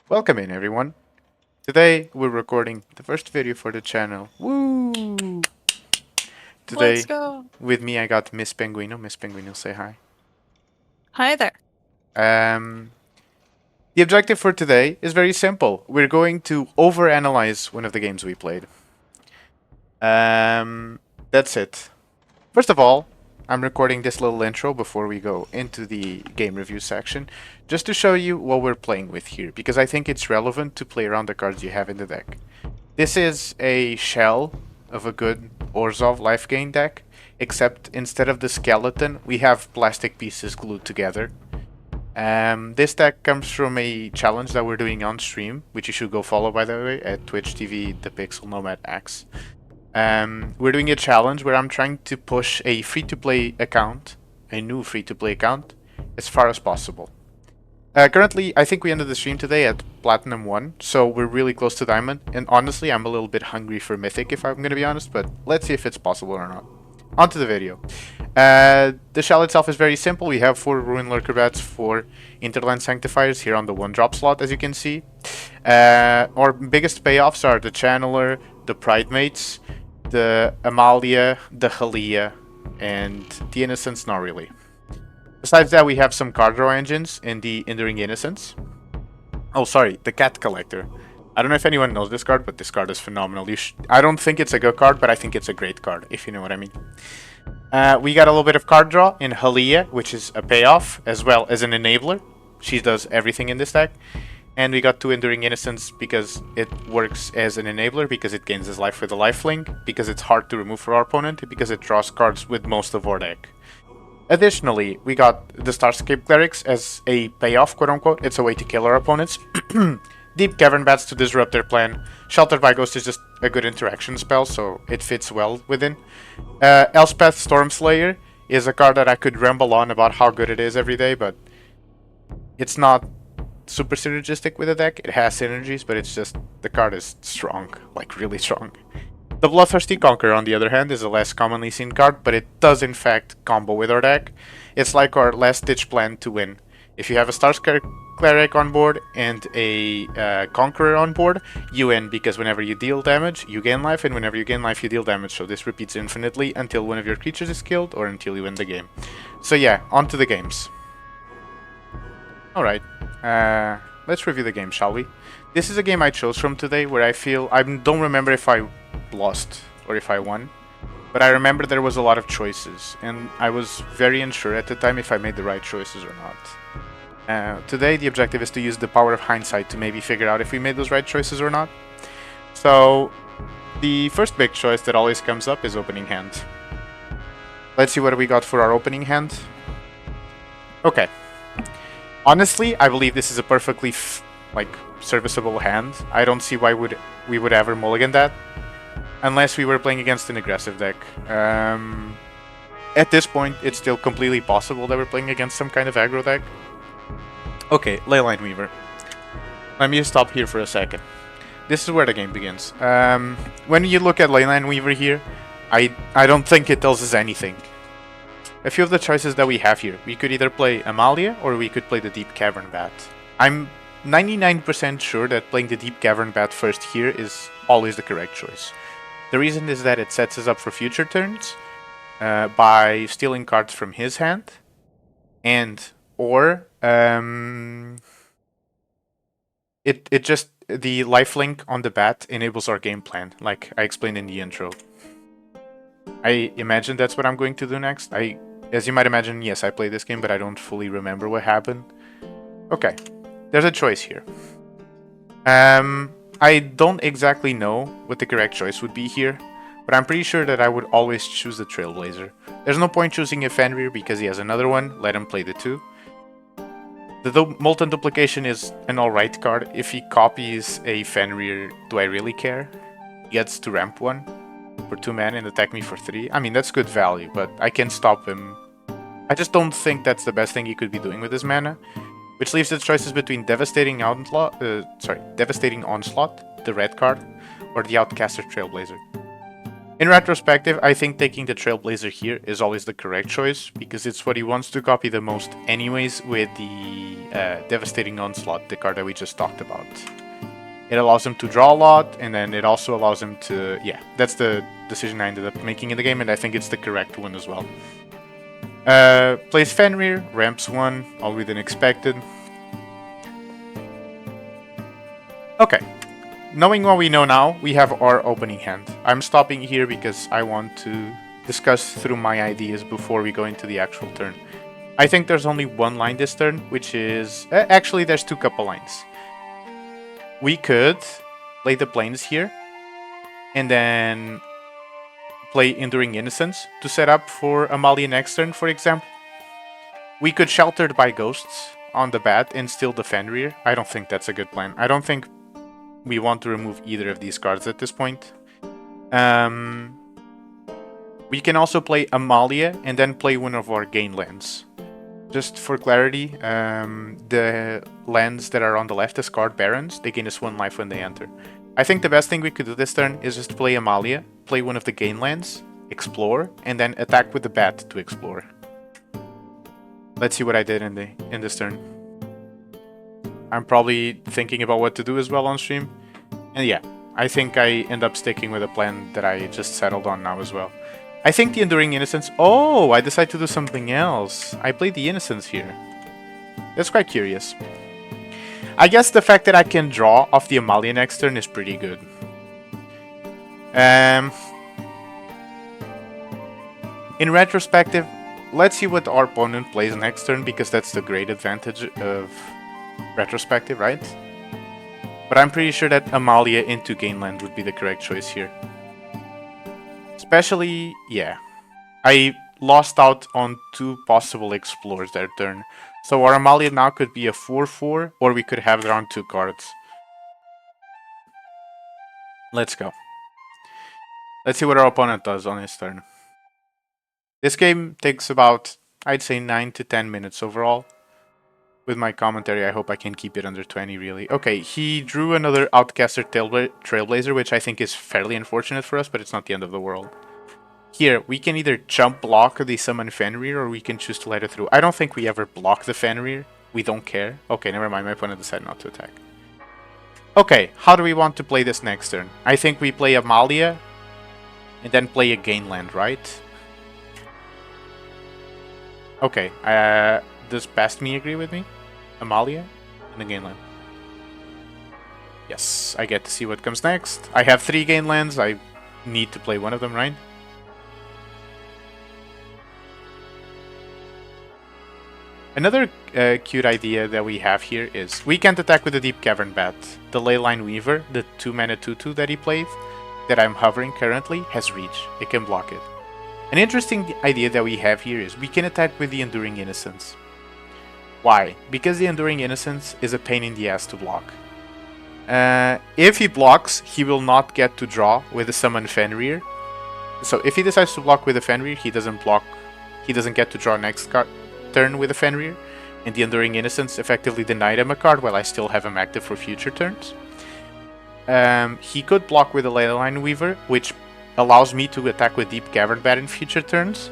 Welcome in, everyone. Today we're recording the first video for the channel. Woo! Let's Today go. with me I got Miss Penguino. Miss Penguino, say hi. Hi there. Um, the objective for today is very simple. We're going to overanalyze one of the games we played. That's it. First of all, I'm recording this little intro before we go into the game review section, just to show you what we're playing with here, because I think it's relevant to play around the cards you have in the deck. This is a shell of a good Orzhov lifegain deck, except instead of the skeleton, we have plastic pieces glued together. This deck comes from a challenge that we're doing on stream, which you should go follow, by the way, at Twitch TV, the Pixel Nomad X. We're doing a challenge where I'm trying to push a free-to-play account, a new free-to-play account, as far as possible. Currently, I think we ended the stream today at Platinum 1, so we're really close to Diamond, and honestly, I'm a little bit hungry for Mythic, if I'm gonna be honest, but let's see if it's possible or not. On to the video. The shell itself is very simple. We have 4 Ruin Lurker Bats, 4 Interland Sanctifiers here on the 1-drop slot, as you can see. Our biggest payoffs are the Channeler, the Pridemates, the Amalia, the Halia, and the Innocence not really. Besides that, we have some card draw engines in the Enduring Innocence. Oh, sorry, the Cat Collector. I don't know if anyone knows this card, but this card is phenomenal. I don't think it's a good card, but I think it's a great card, if you know what I mean. We got a little bit of card draw in Halia, which is a payoff, as well as an enabler. She does everything in this deck. And we got 2 Enduring Innocence because it works as an enabler, because it gains his life with a lifelink, because it's hard to remove for our opponent, because it draws cards with most of our deck. Additionally, we got the Starscape Clerics as a payoff, quote-unquote. It's a way to kill our opponents. Deep Cavern Bats to disrupt their plan. Sheltered by Ghost is just a good interaction spell, so it fits well within. Elspeth Stormslayer is a card that I could ramble on about how good it is every day, but it's not super synergistic with the deck. It has synergies, but it's just, the card is strong, like really strong. The Bloodthirsty Conqueror, on the other hand, is a less commonly seen card, but it does in fact combo with our deck. It's like our last-ditch plan to win. If you have a Starscape Cleric on board and a Conqueror on board, you win, because whenever you deal damage, you gain life, and whenever you gain life, you deal damage. So this repeats infinitely until one of your creatures is killed or until you win the game. So yeah, on to the games. Alright, let's review the game, shall we? This is a game I chose from today where I feel, I don't remember if I lost or if I won, but I remember there was a lot of choices, and I was very unsure at the time if I made the right choices or not. Today the objective is to use the power of hindsight to maybe figure out if we made those right choices or not. So the first big choice that always comes up is opening hand. Let's see what we got for our opening hand. Okay. Honestly, I believe this is a perfectly serviceable hand. I don't see why we would ever mulligan that, unless we were playing against an aggressive deck. At this point, it's still completely possible that we're playing against some kind of aggro deck. Okay, Leyline Weaver. Let me stop here for a second. This is where the game begins. When you look at Leyline Weaver here, I don't think it tells us anything. A few of the choices that we have here. We could either play Amalia or we could play the Deep Cavern Bat. I'm 99% sure that playing the Deep Cavern Bat first here is always the correct choice. The reason is that it sets us up for future turns by stealing cards from his hand, or it just, the lifelink on the bat enables our game plan, like I explained in the intro. I imagine that's what I'm going to do next. As you might imagine, yes, I played this game, but I don't fully remember what happened. Okay, there's a choice here. I don't exactly know what the correct choice would be here, but I'm pretty sure that I would always choose the Trailblazer. There's no point choosing a Fenrir because he has another one, let him play the 2. The Molten Duplication is an alright card. If he copies a Fenrir, do I really care? He gets to ramp 1 for 2 mana and attack me for 3. I mean, that's good value, but I can stop him. I just don't think that's the best thing he could be doing with his mana, which leaves its choices between Devastating Onslaught, the red card, or the Outcaster Trailblazer. In retrospective, I think taking the Trailblazer here is always the correct choice, because it's what he wants to copy the most anyways with the Devastating Onslaught, the card that we just talked about. It allows him to draw a lot, and then it also allows him to... yeah, that's the decision I ended up making in the game, and I think it's the correct one as well. Plays Fenrir, ramps 1, all within expected. Okay. Knowing what we know now, we have our opening hand. I'm stopping here because I want to discuss through my ideas before we go into the actual turn. I think there's only one line this turn, which is... actually, there's two couple lines. We could play the planes here, and then play Enduring Innocence to set up for Amalia next turn, for example. We could Sheltered by Ghosts on the bat and still defend rear. I don't think that's a good plan. I don't think we want to remove either of these cards at this point. We can also play Amalia and then play one of our gain lands. Just for clarity, the lands that are on the left as card barons, they gain us 1 life when they enter. I think the best thing we could do this turn is just play Amalia, play one of the gain lands, explore, and then attack with the bat to explore. Let's see what I did in this turn. I'm probably thinking about what to do as well on stream. And yeah, I think I end up sticking with a plan that I just settled on now as well. I think the Enduring Innocence... oh, I decided to do something else. I played the Innocence here. That's quite curious. I guess the fact that I can draw off the Amalia next turn is pretty good. In retrospective, let's see what our opponent plays next turn, because that's the great advantage of retrospective, right? But I'm pretty sure that Amalia into Gainland would be the correct choice here. Especially, yeah. I lost out on 2 possible explores that turn. So our Amalia now could be a 4-4, or we could have it on 2 cards. Let's go. Let's see what our opponent does on his turn. This game takes about, I'd say, 9 to 10 minutes overall. With my commentary, I hope I can keep it under 20, really. Okay, he drew another Outcaster Trailblazer, which I think is fairly unfortunate for us, but it's not the end of the world. Here, we can either jump block the summon Fenrir, or we can choose to let it through. I don't think we ever block the Fenrir. We don't care. Okay, never mind, my opponent decided not to attack. Okay, how do we want to play this next turn? I think we play Amalia, and then play a Gainland, right? Okay, does Past Me agree with me? Amalia and the Gainland. Yes, I get to see what comes next. I have 3 Gainlands. I need to play one of them, right? Another cute idea that we have here is we can't attack with the Deep Cavern Bat. The Leyline Weaver, the 2-mana 2-2 that he played, that I'm hovering currently, has reach. It can block it. An interesting idea that we have here is we can attack with the Enduring Innocence. Why? Because the Enduring Innocence is a pain in the ass to block. If he blocks, he will not get to draw with the Summon Fenrir. So if he decides to block with a Fenrir, he doesn't block. He doesn't get to draw next turn with a Fenrir. And the Enduring Innocence effectively denied him a card while I still have him active for future turns. He could block with a Leyline Weaver, which allows me to attack with Deep Cavern Bat in future turns.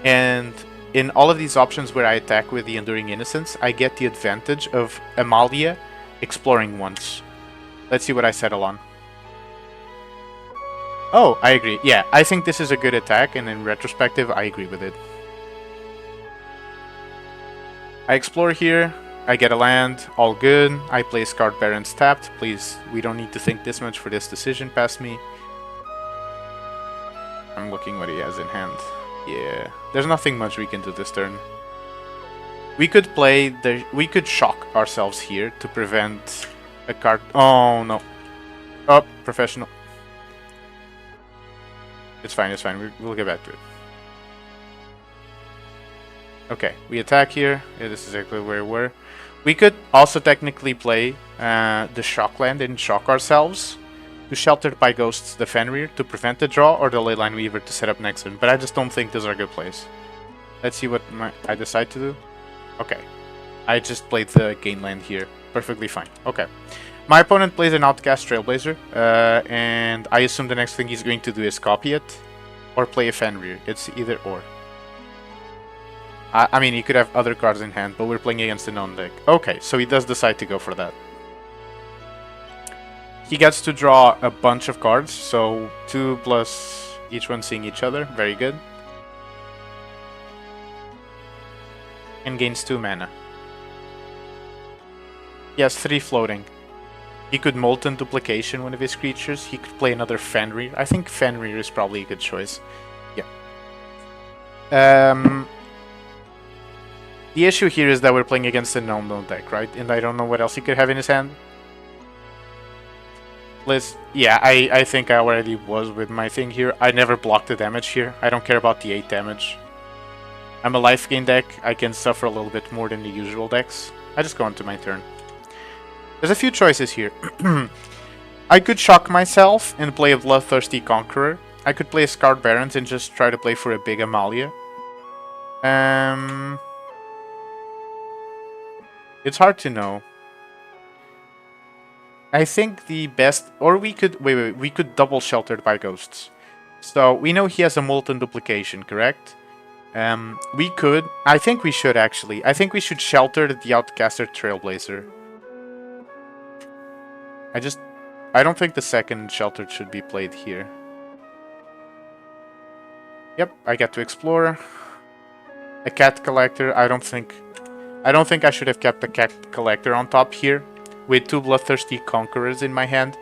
And in all of these options where I attack with the Enduring Innocence, I get the advantage of Amalia exploring once. Let's see what I settle on. Oh, I agree. Yeah, I think this is a good attack, and in retrospective, I agree with it. I explore here, I get a land, all good. I place card Barons tapped. Please, we don't need to think this much for this decision, Past Me. I'm looking what he has in hand. Yeah, there's nothing much we can do this turn. We could play we could shock ourselves here to prevent a card. Oh no! Oh, professional. It's fine. It's fine. We'll get back to it. Okay, we attack here. Yeah, this is exactly where we were. We could also technically play the shock land and shock ourselves to Sheltered by Ghosts the Fenrir to prevent the draw, or the Leyline Weaver to set up next turn. But I just don't think those are good plays. Let's see what I decide to do. Okay. I just played the Gainland here. Perfectly fine. Okay. My opponent plays an Outcast Trailblazer, and I assume the next thing he's going to do is copy it. or play a Fenrir. It's either or. I mean, he could have other cards in hand, but we're playing against a known deck. Okay, so he does decide to go for that. He gets to draw a bunch of cards, so 2 plus each one seeing each other. Very good. And gains 2 mana. He has 3 floating. He could Molten Duplication one of his creatures. He could play another Fenrir. I think Fenrir is probably a good choice. Yeah. The issue here is that we're playing against a known deck, right? And I don't know what else he could have in his hand. Yeah, I think I already was with my thing here. I never block the damage here. I don't care about the 8 damage. I'm a life gain deck. I can suffer a little bit more than the usual decks. I just go on to my turn. There's a few choices here. I could shock myself and play a Bloodthirsty Conqueror. I could play a Scarred Barons and just try to play for a big Amalia. It's hard to know. I think the best... Or we could... Wait. We could double Sheltered by Ghosts. So, we know he has a Molten Duplication, correct? We could... I think we should, actually. I think we should Shelter the Outcaster Trailblazer. I don't think the second Sheltered should be played here. Yep, I get to explore. A Cat Collector, I don't think I should have kept the Cat Collector on top here. With 2 Bloodthirsty Conquerors in my hand,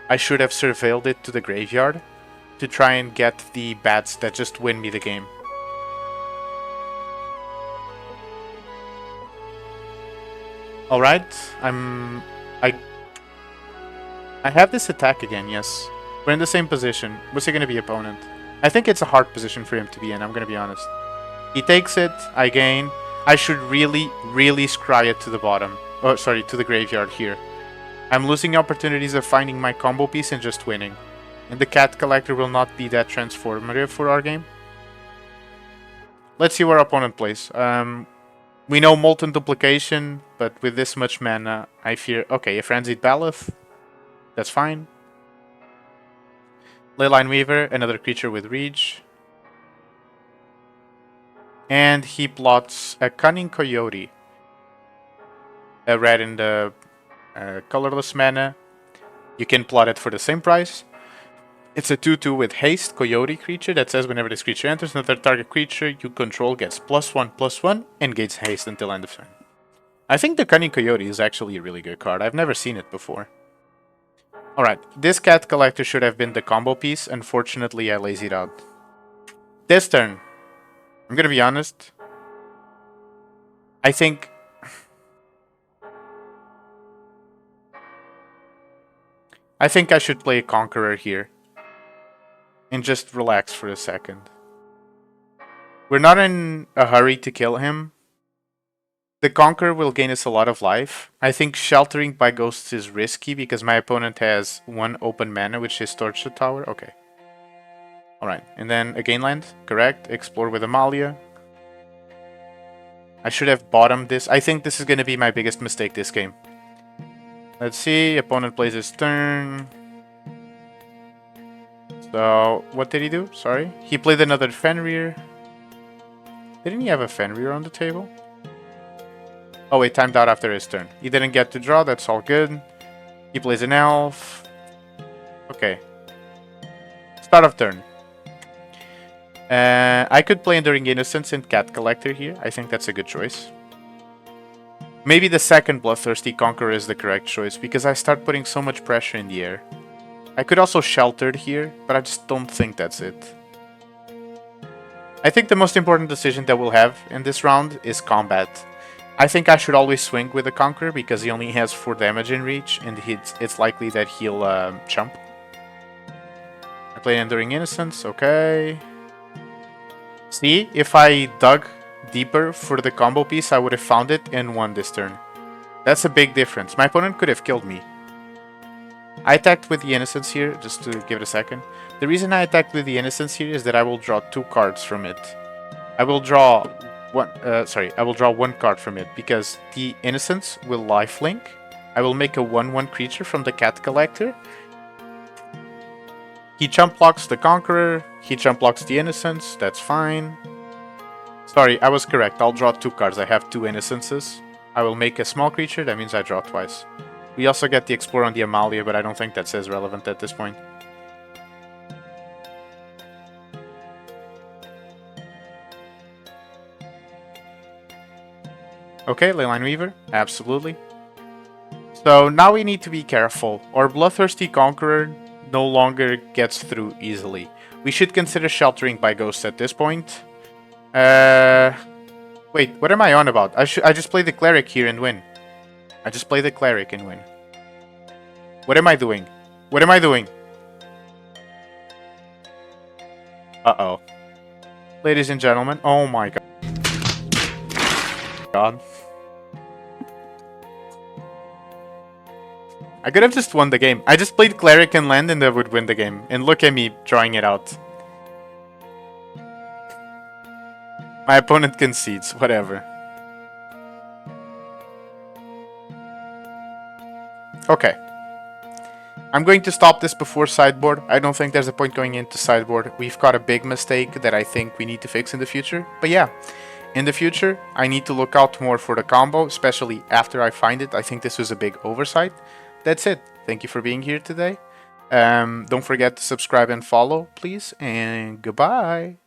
I should have surveilled it to the graveyard to try and get the bats that just win me the game. Alright, I have this attack again, yes. We're in the same position. What's he going to be, opponent? I think it's a hard position for him to be in, I'm going to be honest. He takes it, I gain. I should really scry it to the bottom. Oh, sorry, to the graveyard here. I'm losing opportunities of finding my combo piece and just winning. And the Cat Collector will not be that transformative for our game. Let's see where our opponent plays. We know Molten Duplication, but with this much mana, I fear... Okay, a Frenzied Baloth. That's fine. Leyline Weaver, another creature with reach. And he plots a Cunning Coyote. A red in the colorless mana. You can plot it for the same price. It's a 2/2 with haste Coyote creature that says whenever this creature enters, another target creature you control gets +1/+1 and gains haste until end of turn. I think the Cunning Coyote is actually a really good card. I've never seen it before. Alright, this Cat Collector should have been the combo piece. Unfortunately, I lazied out. This turn, I'm gonna be honest. I think... I should play a Conqueror here. And just relax for a second. We're not in a hurry to kill him. The Conqueror will gain us a lot of life. I think Sheltering by Ghosts is risky because my opponent has 1 open mana, which is Torch the Tower. Okay. Alright, and then a gain land, correct. Explore with Amalia. I should have bottomed this. I think this is going to be my biggest mistake this game. Let's see, opponent plays his turn. So, what did he do? Sorry. He played another Fenrir. Didn't he have a Fenrir on the table? Oh wait, timed out after his turn. He didn't get to draw, that's all good. He plays an elf. Okay. Start of turn. I could play Enduring Innocence and Cat Collector here. I think that's a good choice. Maybe the second Bloodthirsty Conqueror is the correct choice because I start putting so much pressure in the air. I could also Sheltered here, but I just don't think that's it. I think the most important decision that we'll have in this round is combat. I think I should always swing with the Conqueror because he only has 4 damage in reach and it's likely that he'll chump. I play Enduring Innocence, okay. See, if I dug deeper for the combo piece, I would have found it and won this turn. That's a big difference. My opponent could have killed me. I attacked with the Innocence here, just to give it a second. The reason I attacked with the Innocence here is that I will draw 2 cards from it. I will draw one card from it because the Innocence will lifelink. I will make a 1/1 creature from the Cat Collector. He jump blocks the Conqueror. He jump blocks the Innocence. That's fine. Sorry, I was correct. I'll draw 2 cards. I have 2 Innocences. I will make a small creature. That means I draw twice. We also get the Explorer on the Amalia, but I don't think that's as relevant at this point. Okay, Leyline Weaver. Absolutely. So now we need to be careful. Our Bloodthirsty Conqueror no longer gets through easily. We should consider sheltering by Ghost at this point. Wait, what am I on about? I just play the Cleric here and win. I just play the Cleric and win. What am I doing? What am I doing? Uh-oh. Ladies and gentlemen, oh my god. I could have just won the game. I just played Cleric and land and I would win the game. And look at me drawing it out. My opponent concedes, whatever. Okay. I'm going to stop this before sideboard. I don't think there's a point going into sideboard. We've got a big mistake that I think we need to fix in the future. But yeah, in the future, I need to look out more for the combo, especially after I find it. I think this was a big oversight. That's it. Thank you for being here today. Don't forget to subscribe and follow, please. And goodbye.